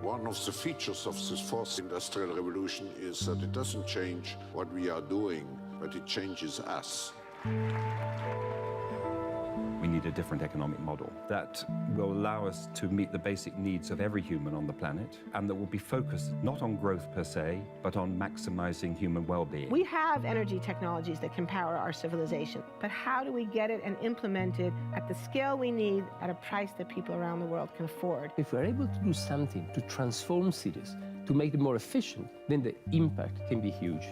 One of the features of this fourth industrial revolution is that it doesn't change what we are doing, but it changes us. We need a different economic model that will allow us to meet the basic needs of every human on the planet, and that will be focused not on growth per se, but on maximizing human well-being. We have energy technologies that can power our civilization, but how do we get it and implement it at the scale we need at a price that people around the world can afford? If we're able to do something to transform cities, to make them more efficient, then the impact can be huge.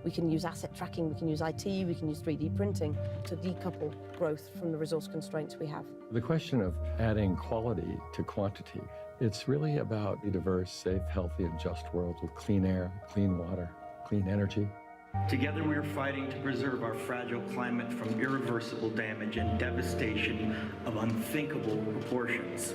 We can use asset tracking, we can use IT, we can use 3D printing to decouple growth from the resource constraints we have. The question of adding quality to quantity, it's really about a diverse, safe, healthy, and just world with clean air, clean water, clean energy. Together we are fighting to preserve our fragile climate from irreversible damage and devastation of unthinkable proportions.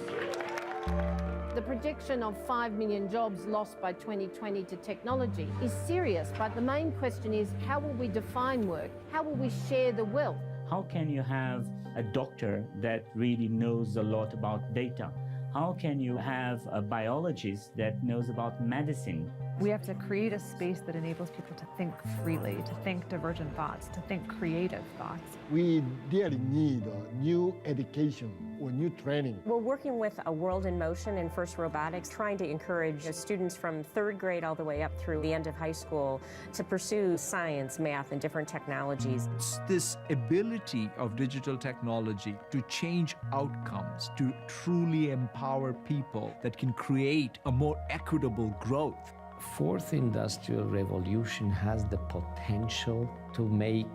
The prediction of 5 million jobs lost by 2020 to technology is serious, but the main question is, how will we define work? How will we share the wealth? How can you have a doctor that really knows a lot about data? How can you have a biologist that knows about medicine? We have to create a space that enables people to think freely, to think divergent thoughts, to think creative thoughts. We really need a new education or new training. We're working with A World in Motion and First Robotics, trying to encourage students from 3rd grade all the way up through the end of high school to pursue science, math, and different technologies. It's this ability of digital technology to change outcomes, to truly empower people that can create a more equitable growth. Fourth industrial revolution has the potential to make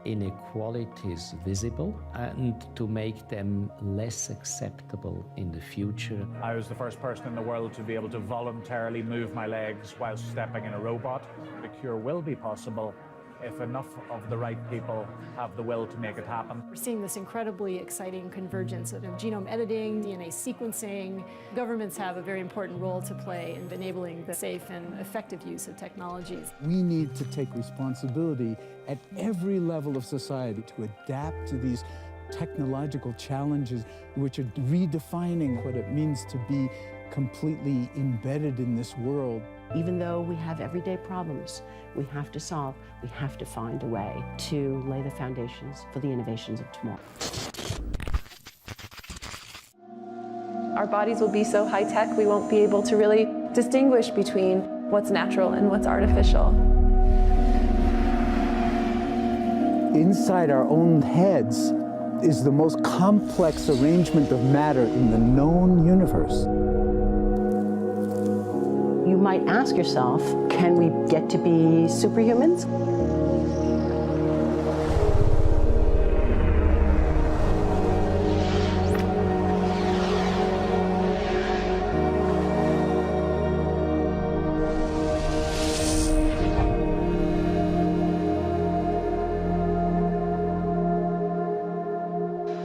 inequalities visible and to make them less acceptable in the future. I was the first person in the world to be able to voluntarily move my legs while stepping in a robot. The cure will be possible if enough of the right people have the will to make it happen. We're seeing this incredibly exciting convergence of genome editing, DNA sequencing. Governments have a very important role to play in enabling the safe and effective use of technologies. We need to take responsibility at every level of society to adapt to these technological challenges, which are redefining what it means to be completely embedded in this world. Even though we have everyday problems we have to solve, we have to find a way to lay the foundations for the innovations of tomorrow. Our bodies will be so high-tech, we won't be able to really distinguish between what's natural and what's artificial. Inside our own heads is the most complex arrangement of matter in the known universe. You might ask yourself, can we get to be superhumans?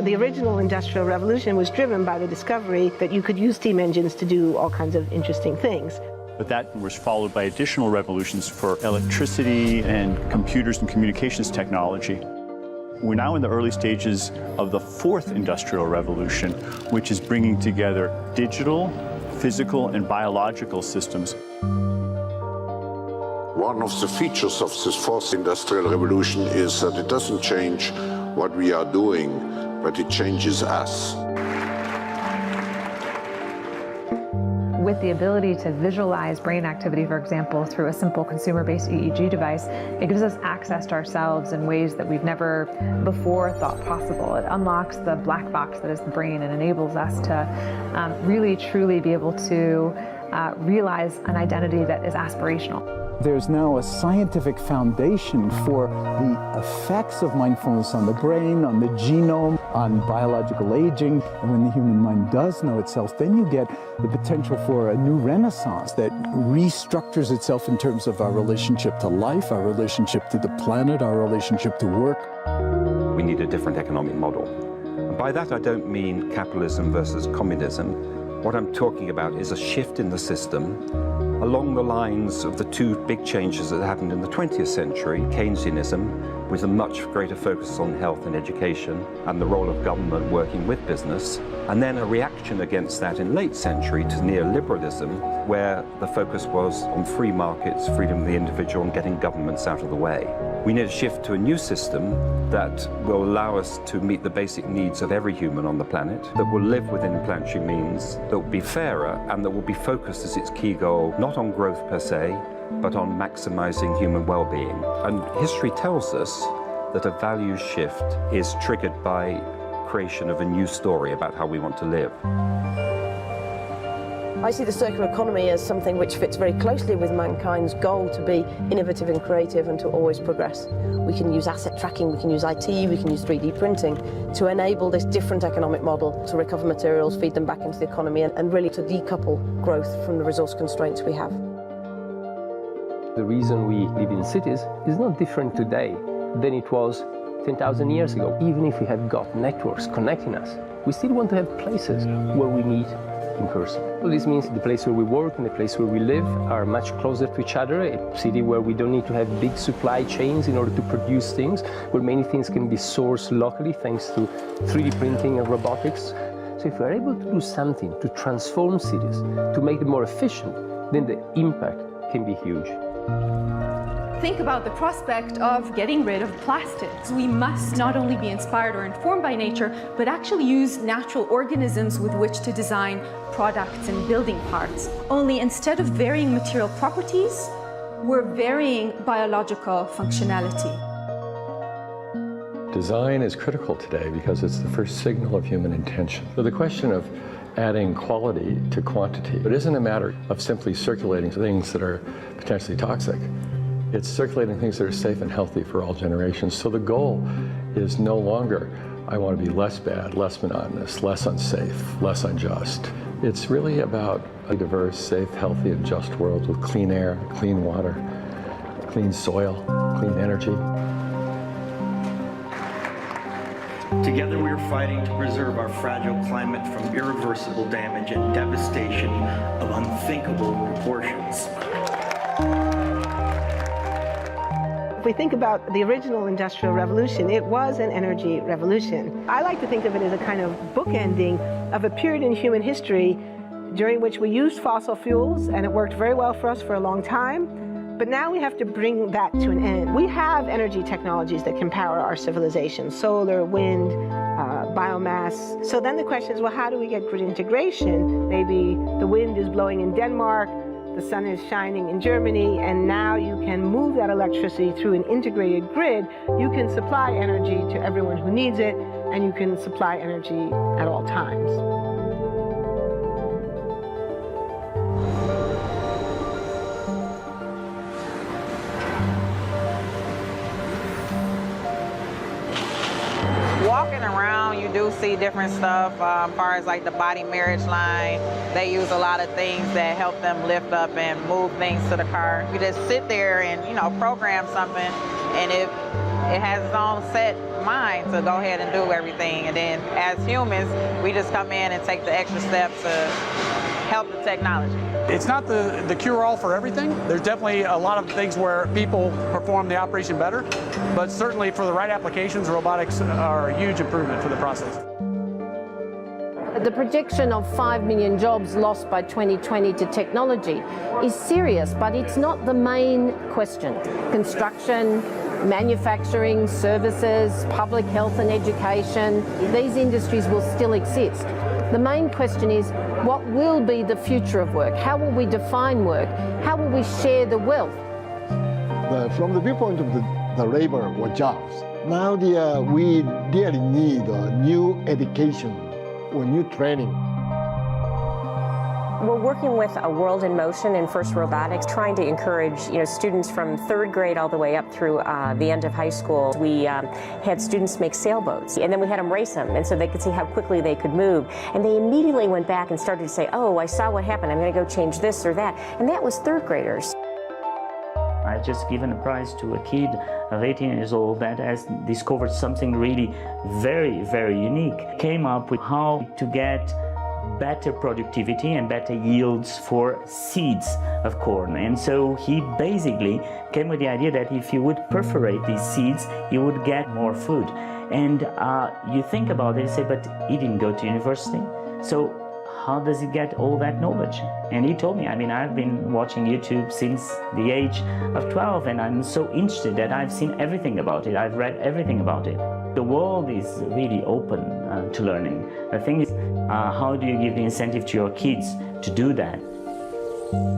The original Industrial Revolution was driven by the discovery that you could use steam engines to do all kinds of interesting things. But that was followed by additional revolutions for electricity and computers and communications technology. We're now in the early stages of the fourth industrial revolution, which is bringing together digital, physical, and biological systems. One of the features of this fourth industrial revolution is that it doesn't change what we are doing, but it changes us. With the ability to visualize brain activity, for example, through a simple consumer-based EEG device, it gives us access to ourselves in ways that we've never before thought possible. It unlocks the black box that is the brain and enables us to really, truly be able to realize an identity that is aspirational. There's now a scientific foundation for the effects of mindfulness on the brain, on the genome, on biological aging. And when the human mind does know itself, then you get the potential for a new renaissance that restructures itself in terms of our relationship to life, our relationship to the planet, our relationship to work. We need a different economic model. And by that I don't mean capitalism versus communism, What I'm talking about is a shift in the system along the lines of the two big changes that happened in the 20th century, Keynesianism, with a much greater focus on health and education and the role of government working with business, and then a reaction against that in late century to neoliberalism, where the focus was on free markets, freedom of the individual, and getting governments out of the way. We need a shift to a new system that will allow us to meet the basic needs of every human on the planet, that will live within planetary means, that will be fairer, and that will be focused as its key goal, not on growth per se, but on maximizing human well-being. And history tells us that a values shift is triggered by creation of a new story about how we want to live. I see the circular economy as something which fits very closely with mankind's goal to be innovative and creative and to always progress. We can use asset tracking, we can use IT, we can use 3D printing to enable this different economic model to recover materials, feed them back into the economy, and really to decouple growth from the resource constraints we have. The reason we live in cities is not different today than it was 10,000 years ago. Even if we have got networks connecting us, we still want to have places where we meet in person. So this means the place where we work and the place where we live are much closer to each other, a city where we don't need to have big supply chains in order to produce things, where many things can be sourced locally thanks to 3D printing and robotics. So if we're able to do something to transform cities, to make them more efficient, then the impact can be huge. Think about the prospect of getting rid of plastics. We must not only be inspired or informed by nature, but actually use natural organisms with which to design products and building parts. Only instead of varying material properties, we're varying biological functionality. Design is critical today because it's the first signal of human intention. So the question of adding quality to quantity, it isn't a matter of simply circulating things that are potentially toxic. It's circulating things that are safe and healthy for all generations. So the goal is no longer, I want to be less bad, less monotonous, less unsafe, less unjust. It's really about a diverse, safe, healthy, and just world with clean air, clean water, clean soil, clean energy. Together we are fighting to preserve our fragile climate from irreversible damage and devastation of unthinkable proportions. If we think about the original Industrial Revolution, it was an energy revolution. I like to think of it as a kind of bookending of a period in human history during which we used fossil fuels, and it worked very well for us for a long time. But now we have to bring that to an end. We have energy technologies that can power our civilization: solar, wind, biomass. So then the question is, well, how do we get grid integration? Maybe the wind is blowing in Denmark, the sun is shining in Germany, and now you can move that electricity through an integrated grid. You can supply energy to everyone who needs it, and you can supply energy at all times. Walking around, you do see different stuff as far as like the body marriage line. They use a lot of things that help them lift up and move things to the car. You just sit there and, you know, program something, and it has its own set mind to go ahead and do everything. And then as humans, we just come in and take the extra steps to help the technology. It's not the cure-all for everything. There's definitely a lot of things where people perform the operation better, but certainly for the right applications, robotics are a huge improvement for the process. The projection of 5 million jobs lost by 2020 to technology is serious, but it's not the main question. Construction, manufacturing, services, public health and education, these industries will still exist. The main question is, what will be the future of work? How will we define work? How will we share the wealth? From the viewpoint of the labor or jobs, now we really need new education or new training. We're working with a World in Motion in FIRST Robotics, trying to encourage students from 3rd grade all the way up through the end of high school. We had students make sailboats, and then we had them race them, and so they could see how quickly they could move. And they immediately went back and started to say, oh, I saw what happened, I'm going to go change this or that. And that was 3rd graders. I just given a prize to a kid of 18 years old that has discovered something really very, very unique. Came up with how to get better productivity and better yields for seeds of corn. And so he basically came with the idea that if you would perforate these seeds, you would get more food. And you think about it and say, but he didn't go to university. So how does he get all that knowledge? And he told me, I mean, I've been watching YouTube since the age of 12, and I'm so interested that I've seen everything about it. I've read everything about it. The world is really open to learning. The thing is, how do you give the incentive to your kids to do that?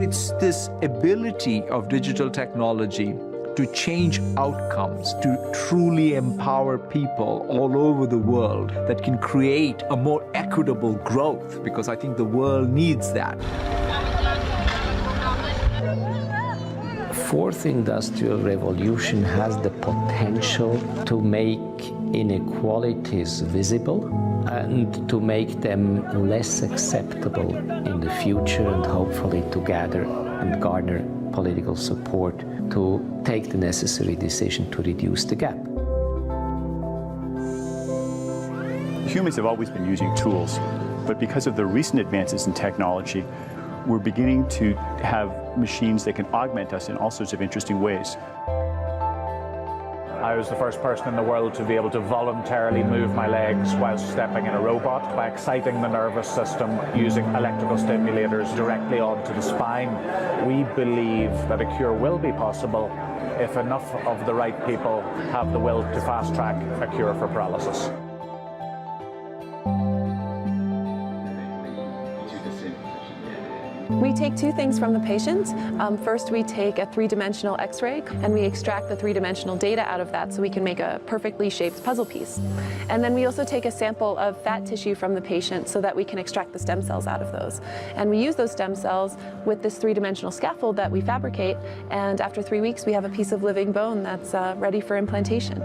It's this ability of digital technology to change outcomes, to truly empower people all over the world that can create a more equitable growth, because I think the world needs that. Fourth industrial revolution has the potential to make inequalities visible and to make them less acceptable in the future, and hopefully to gather and garner political support to take the necessary decision to reduce the gap. Humans have always been using tools, but because of the recent advances in technology, we're beginning to have machines that can augment us in all sorts of interesting ways. I was the first person in the world to be able to voluntarily move my legs while stepping in a robot by exciting the nervous system using electrical stimulators directly onto the spine. We believe that a cure will be possible if enough of the right people have the will to fast-track a cure for paralysis. We take two things from the patient. First, we take a three-dimensional X-ray and we extract the three-dimensional data out of that so we can make a perfectly shaped puzzle piece. And then we also take a sample of fat tissue from the patient so that we can extract the stem cells out of those. And we use those stem cells with this three-dimensional scaffold that we fabricate, and after 3 weeks we have a piece of living bone that's ready for implantation.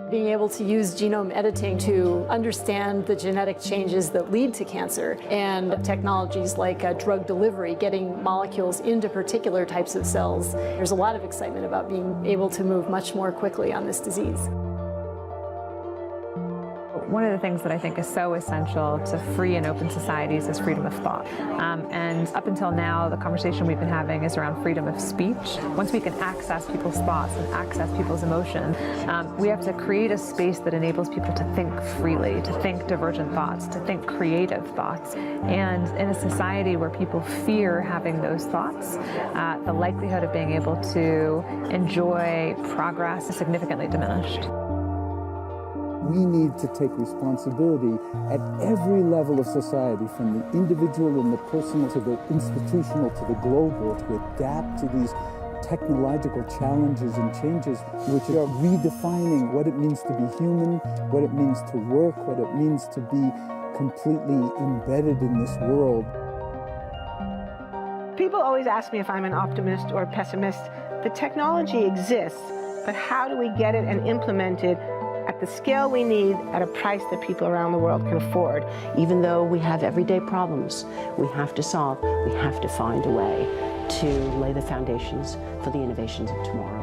Being able to use genome editing to understand the genetic changes that lead to cancer, and technologies like drug delivery, getting molecules into particular types of cells. There's a lot of excitement about being able to move much more quickly on this disease. One of the things that I think is so essential to free and open societies is freedom of thought. And up until now, the conversation we've been having is around freedom of speech. Once we can access people's thoughts and access people's emotion, we have to create a space that enables people to think freely, to think divergent thoughts, to think creative thoughts. And in a society where people fear having those thoughts, the likelihood of being able to enjoy progress is significantly diminished. We need to take responsibility at every level of society, from the individual and the personal to the institutional to the global, to adapt to these technological challenges and changes, which are redefining what it means to be human, what it means to work, what it means to be completely embedded in this world. People always ask me if I'm an optimist or a pessimist. The technology exists, but how do we get it and implement it at the scale we need at a price that people around the world can afford? Even though we have everyday problems we have to solve, we have to find a way to lay the foundations for the innovations of tomorrow.